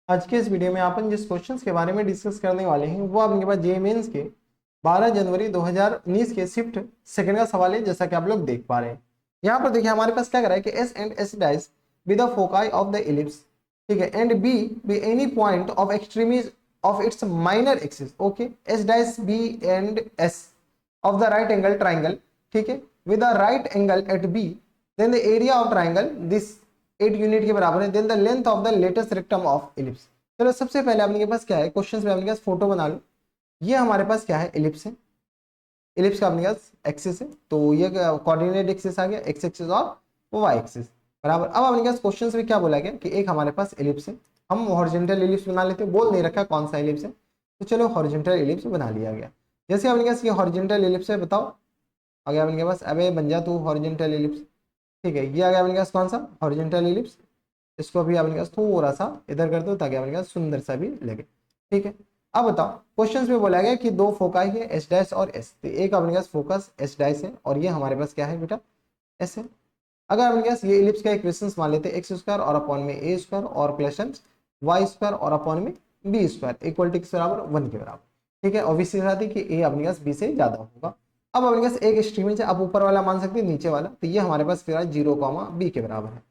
आज के इस वीडियो में अपन जिस क्वेश्चंस के बारे में डिस्कस करने वाले हैं वो आपके पास जे मेंस के 12 जनवरी 2019 के शिफ्ट सेकंड का सवाल है, जैसा कि आप लोग देख पा रहे हैं। यहाँ पर देखिए हमारे पास क्या कर रहा है कि S and S dash be the foci of the ellipse, ठीक है, and B be any point of extremities of its minor axis. Okay, S dash B and S of the right angle triangle, ठीक है, with the right angle at B, then the area of triangle this 8 unit के बराबर है, then the length of the latus rectum of ellipse. चलो सबसे पहले आपके पास क्या है, क्वेश्चन में आपके पास फोटो बना लो। ये हमारे पास क्या है, इलिप्स है। इलिप्स का अपने पास एक्सिस है, तो ये कोऑर्डिनेट एक्सिस आ गया, एक्स एक्सिस और वाई एक्सिस बराबर। अब अपने पास क्वेश्चन में क्या बोला गया कि एक हमारे पास इलिप्स है, हम हॉरिजॉन्टल इलिप्स बना लेते हैं, बोल नहीं रखा कौन सा इलिप्स है, तो चलो हॉरिजॉन्टल इलिप्स बना लिया गया। जैसे अपने पास ये हॉरिजॉन्टल इलिप्स है, बताओ आ गया अपने पास, अबे बन जा तू हॉरिजॉन्टल इलिप्स, ठीक है, ये आ गया अपने पास कौन सा हॉरिजॉन्टल इलिप्स। इसको भी अपने पास थोड़ा सा इधर कर दो ताकि अपने पास सुंदर सा भी लगे, ठीक है। अब बताओ क्वेश्चंस में बोला गया कि दो फोकाई है एस डैश और एस, तो एक अपने पास फोकस एस डैश है और ये हमारे पास क्या है बेटा, एस है। अगर अपने पास ये इलिप्स का इक्वेशंस मान लेते हैं, एक्स स्क्वायर और अपॉन में ए स्क्वायर और प्लस वाई स्क्वायर और अपॉन में बी स्क्वायर इक्वल टू बराबर 1 के बराबर, ठीक है। ऑब्वियसली बात है कि ए अपने पास बी से ज्यादा होगा। अब अपने पास एक एक्सट्रीम है, आप ऊपर वाला मान सकते हैं नीचे वाला, तो ये हमारे पास फिर 0, बी के बराबर है।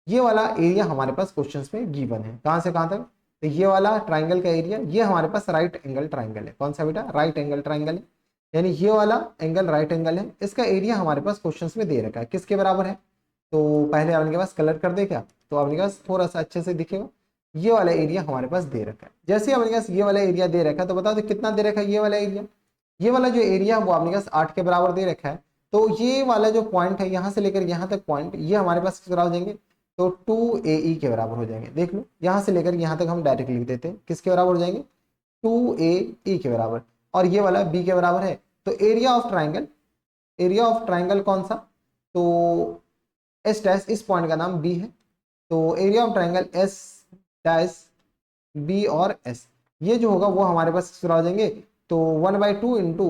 ये वाला एरिया हमारे पास क्वेश्चंस में गिवन है, कहां से कहां तक, तो ये वाला ट्राइंगल का एरिया, ये हमारे पास राइट एंगल ट्राइंगल है। कौन सा बेटा, राइट एंगल ट्राइंगल है, यानी ये वाला एंगल राइट एंगल है। इसका एरिया हमारे पास क्वेश्चंस में दे रखा है, किसके बराबर है, तो पहले आपके पास कलर कर दे क्या, तो आपके पास थोड़ा सा अच्छे से दिखेगा। ये वाला एरिया हमारे पास दे रखा है। जैसे आपके पास ये वाला एरिया दे रखा है, तो बताओ तो कितना दे रखा है ये वाला एरिया, ये वाला जो एरिया है वो आपके पास 8 के बराबर दे रखा है। तो ये वाला जो पॉइंट है यहाँ से लेकर यहाँ तक पॉइंट, ये हमारे पास किस बराबर हो जाएंगे, तो 2AE के बराबर हो जाएंगे। देख लो यहाँ से लेकर यहाँ तक हम डायरेक्ट लिख देते हैं, किसके बराबर हो जाएंगे, 2AE के बराबर। और ये वाला B के बराबर है। तो area of triangle, area of triangle कौन सा, तो एस डैश, इस पॉइंट का नाम B है, तो area of triangle S dash B और S, ये जो होगा वो हमारे पास किस बराबर हो जाएंगे, तो 1/2 इंटू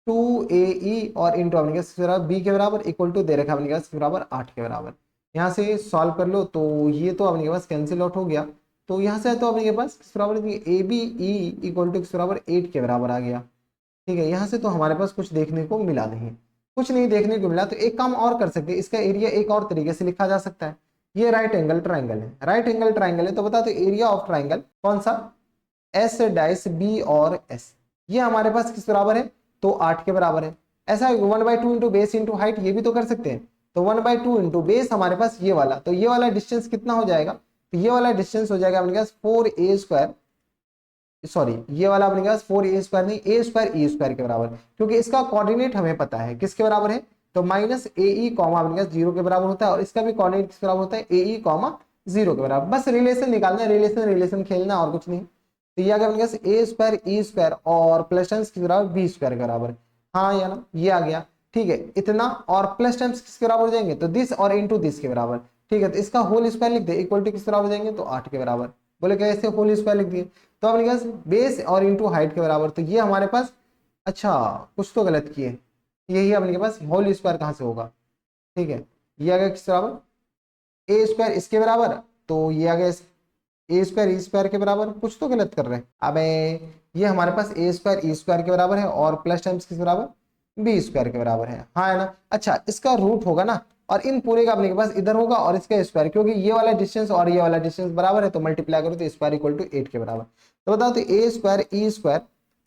2AE और इंटू अपने पास B के बराबर इक्वल टू दे रखा है अपने पास बराबर 8 के बराबर। यहाँ से सॉल्व कर लो तो ये तो अपने पास कैंसिल आउट हो गया, तो यहाँ से तो अपने पास किस बराबर ABE इक्वल टू किस बराबर 8 के बराबर आ गया, ठीक है। यहाँ से तो हमारे पास कुछ देखने को मिला नहीं, कुछ नहीं देखने को मिला, तो एक काम और कर सकते हैं, इसका एरिया एक और तरीके से लिखा जा सकता है। ये राइट एंगल ट्राइंगल है, राइट एंगल ट्राइंगल है, तो बता दो एरिया ऑफ ट्राइंगल कौन सा, एस डाइस बी और एस, ये हमारे पास किस बराबर है, तो 8 के बराबर है। ऐसा 1/2 इंटू बेस इंटू हाइट, ये भी तो कर सकते हैं, तो 1/2 इंटू बेस हमारे पास ये वाला, तो ये वाला डिस्टेंस कितना हो जाएगा, तो ये वाला डिस्टेंस हो जाएगा अपने पास 4A स्क्वायर, सॉरी ये वाला अपने पास 4A स्क्वायर नहीं, A स्क्वायर E स्क्वायर के बराबर, क्योंकि इसका कोऑर्डिनेट हमें पता है किसके बराबर है, तो माइनस AE कॉमा अपने पास 0 के बराबर होता है, और इसका भी कोऑर्डिनेट किसके बराबर होता है, AE कॉमा 0 के बराबर। बस रिलेशन निकालना है, रिलेशन रिलेशन खेलना और कुछ नहीं। तो ये आ गया अपने पास A स्क्वायर E स्क्वायर और प्लस टाइम्स किसके बराबर, B स्क्वायर के बराबर, हाँ या ना, ये आ गया, ठीक है। इतना और प्लस टाइम्स किसके बराबर हो जाएंगे, तो दिस और इंटू दिस के बराबर, ठीक है। तो इसका होल स्क्वायर लिख दे, इक्वल टू किस बराबर हो जाएंगे, तो 8 के बराबर। बोले कैसे होल स्क्वायर लिख दिए, तो अपने पास बेस और इंटू हाइट के बराबर, तो ये हमारे पास, अच्छा कुछ तो गलत किए, यही अपने पास होल स्क्वायर कहाँ से होगा, ठीक है। ये आ गया किस बराबर, A स्क्वायर इसके बराबर, तो ये आ गया A स्क्वायर E स्क्वायर के बराबर, कुछ तो गलत कर रहे हैं। अब ये हमारे पास A स्क्वायर E स्क्वायर के बराबर है और प्लस टाइम्स किस बराबर, B स्क्वायर के बराबर है, हाँ है ना। अच्छा इसका रूट होगा ना, और इन पूरे का अपने के पास इधर होगा और इसका स्क्वायर, क्योंकि ये वाला डिस्टेंस और ये वाला डिस्टेंस बराबर है, तो मल्टीप्लाई करो तो स्क्वायर इक्वल टू 8 के बराबर। तो बताओ तो A स्क्वायर E स्क्वायर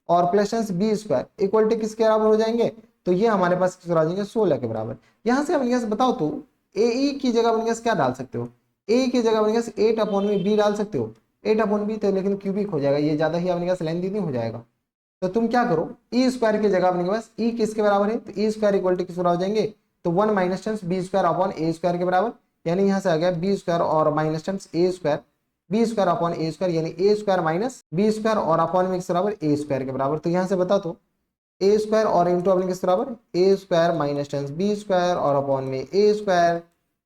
और plus times B square equal to किसके बराबर हो जाएंगे, तो ये हमारे पास किस बराबर हो जाएंगे, 16 के बराबर। यहाँ से अपने पास बताओ तो AE की जगह अपने पास क्या डाल सकते हो, A की जगह अपने पास 8/B डाल सकते हो, 8/B, तो लेकिन क्यूबिक हो जाएगा, ये ज्यादा ही अपने पास लेंथी नहीं हो जाएगा। तो तुम क्या करो, ई स्क्वायर की जगह अपने पास ई किसके बराबर है, तो ई स्क्वायर इक्वल टू किस बराबर हो जाएंगे, तो 1 minus times B square upon A square के बराबर, यानी यहाँ से आ गया बी स्क्वायर और minus times A square, B square upon A square, यानी A square minus B square और अपॉन में किस बराबर, ए स्क्वायर के बराबर। तो यहाँ से बता तो ए स्क्वायर और इंटू अपने किस बराबर, A square minus times B square और अपॉन में A square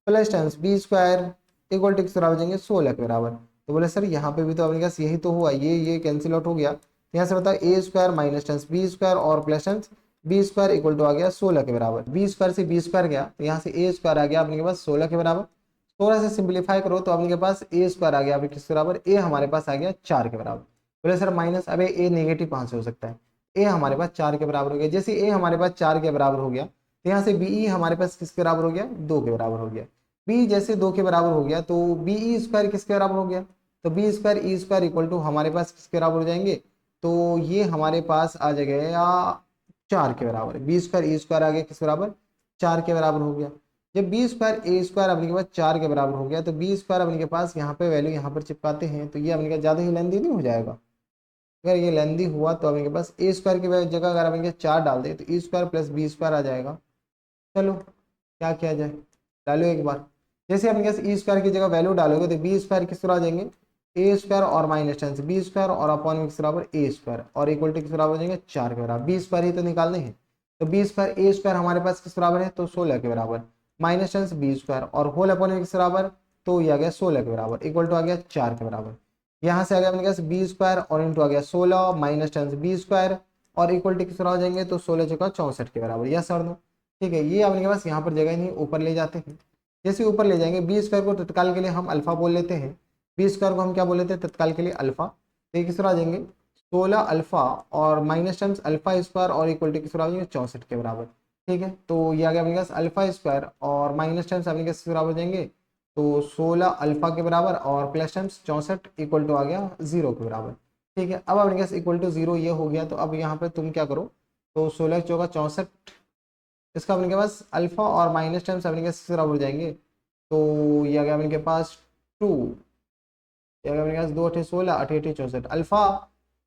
plus times B square equal to किस बराबर हो जाएंगे, 16 के बराबर। तो बोले सर यहाँ पे भी तो अपने पास यही तो हुआ, ये कैंसिल आउट हो गया। यहाँ से बताओ A square minus tens B square और plus tens B square equal to आ गया 16 के बराबर। बी स्क्वायर से बी स्क्वायर गया, तो यहाँ से ए स्क्वायर आ गया अपने के पास 16 के बराबर। थोड़ा सा सिंप्लीफाई करो तो अपने पास ए स्क्वायर आ गया, अभी किसके बराबर, ए हमारे पास आ गया 4 के बराबर। बोले सर माइनस, अबे ए नेगेटिव कहाँ से हो सकता है, ए हमारे पास 4 के बराबर हो गया। जैसे ए हमारे पास 4 के बराबर हो गया तो यहाँ से बीई हमारे पास किसके बराबर हो गया, 2 के बराबर हो गया। बी जैसे 2 के बराबर हो गया तो बीई स्क्वायर किसके बराबर हो गया, तो B square E square equal to हमारे पास किसके बराबर हो जाएंगे, तो ये हमारे पास आ जाएगा 4 के बराबर। बी स्क्वायर ई स्क्वायर आ गया किस बराबर, 4 के बराबर हो गया। जब बी स्क्वायर ए स्क्वायर अपने के पास 4 के बराबर हो गया तो बी स्क्वायर अपने के पास यहाँ पे वैल्यू यहाँ पर चिपकाते हैं तो ये अपने का ज़्यादा ही लेंदी नहीं हो जाएगा। अगर ये लेंदी हुआ तो अपने के पास ए स्क्वायर की जगह अगर अपने के 4 डाल दे तो E square plus B square आ जाएगा। चलो क्या किया जाए, डालो एक बार। जैसे अपने पास ई स्क्वायर की जगह वैल्यू डालोगे तो बी स्क्वायर किस तरह आ जाएंगे, ए स्क्वायर और माइनस टेन से बी स्क्वायर और अपॉन में किस बराबर ए स्क्वायर और इक्वल टू किस बराबर हो जाएंगे 4 के बराबर। बी स्क्वायर ही तो निकालने हैं तो बी स्क्वायर ए स्क्वायर हमारे पास किस बराबर है, तो 16 के बराबर, माइनस टेन से बी स्क्वायर और होल अपॉन में किस बराबर, तो ये आ गया 16 के बराबर इक्वल टू आ गया 4 के बराबर। यहाँ से आ गया अपने पास बी स्क्वायर और इंटू आ गया 16 माइनस टेन से बी स्क्वायर और इक्वल टू किस तरह हो जाएंगे, तो 16 चौका 64 के बराबर। यस सर नो, ठीक है। ये अपने के पास यहाँ पर जगह नहीं, ऊपर ले जाते हैं। जैसे ऊपर ले जाएंगे बी स्क्वायर को तत्काल के लिए हम अल्फा बोल लेते हैं, बी स्क्वायर को हम क्या बोल लेते हैं तत्काल के लिए अल्फा। तो ये किस तरह आ जाएंगे 16 अल्फा और माइनस टाइम्स अल्फा स्क्वायर और इक्वल टू किस तरह आ जाएंगे 64 के बराबर। ठीक है, तो ये आ गया अपने पास अल्फा स्क्वायर और माइनस टाइम्स अपने किस बराबर हो जाएंगे, तो 16 अल्फा के बराबर और प्लस टाइम्स 64 इक्वल टू आ गया 0 के बराबर। ठीक है, अब अपने पास इक्वल टू 0 ये हो गया। तो अब यहाँ पे तुम क्या करो, तो 16 चौका 64, इसका अपने के पास अल्फा और माइनस टाइम्स अपने के बराबर हो जाएंगे। तो ये आ गया अपने के पास 2, ये आ गया अपने के पास 2 अठे 16 अठे अठे 64 अल्फा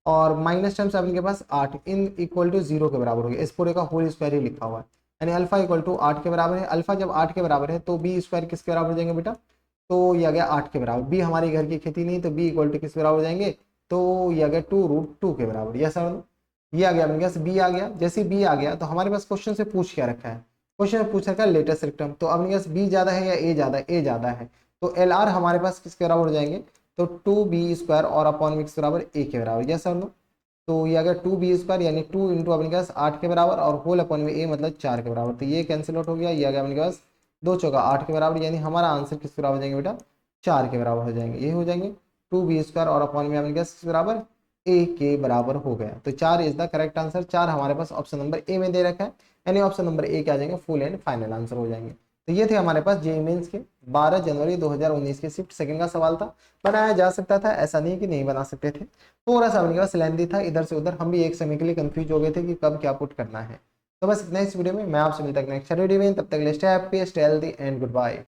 और माइनस टाइम्स अपने के पास 8 इन इक्वल टू 0 के बराबर हो गया। इस पूरे का होल स्क्वायर ही लिखा हुआ है, यानी अल्फा इक्वल टू 8 के बराबर है। अल्फा जब 8 के बराबर है तो बी स्क्वायर किसके बराबर हो जाएंगे बेटा, तो ये आ गया 8 के बराबर। बी हमारी घर की खेती नहीं तो बी इक्वल टू किस बराबर हो जाएंगे, तो ये आ गया 2√2 के बराबर। यस सर, ये आ गया अपने पास बी आ गया। जैसे बी आ गया तो हमारे पास क्वेश्चन से पूछ क्या रखा है, क्वेश्चन में पूछ रखा है लेटेस्ट रिक्टम। तो अपने पास बी ज्यादा है या ए ज्यादा है, ए ज्यादा है। तो एल आर हमारे पास किसके बराबर हो जाएंगे, तो 2b स्क्वायर और अपॉन में किस बराबर ए के बराबर। यस सर नो, तो ये अगर 2b स्क्वायर यानी 2 इंटू अपने पास 8 के बराबर और होल अपॉन में ए मतलब 4 के बराबर। तो ये कैंसिल आउट हो गया, ये आ गया अपने पास 2 चौका 8 के बराबर, यानी हमारा आंसर किस बराबर हो जाएंगे बेटा, 4 के बराबर हो जाएंगे। ये हो जाएंगे 2b स्क्वायर और अपॉन में अपने पास किस बराबर ए के बराबर हो गया। तो 4 इज द करेक्ट आंसर। 4 हमारे पास ऑप्शन नंबर ए में दे रखा है, यानी ऑप्शन नंबर ए के आ जाएंगे फुल एंड फाइनल आंसर हो जाएंगे। तो ये थे हमारे पास जेईई मेंस के 12 जनवरी 2019 के शिफ्ट सेकंड का सवाल था। बनाया जा सकता था, ऐसा नहीं कि नहीं बना सकते थे। थोड़ा सा अपने पास लेंथी था, इधर से उधर हम भी एक समय के लिए कंफ्यूज हो गए थे कि कब क्या पुट करना है। तो बस इतना इस वीडियो में, मैं आपसे मिलता हूं नेक्स्ट वीडियो में। तब तक stay happy, stay healthy and good bye.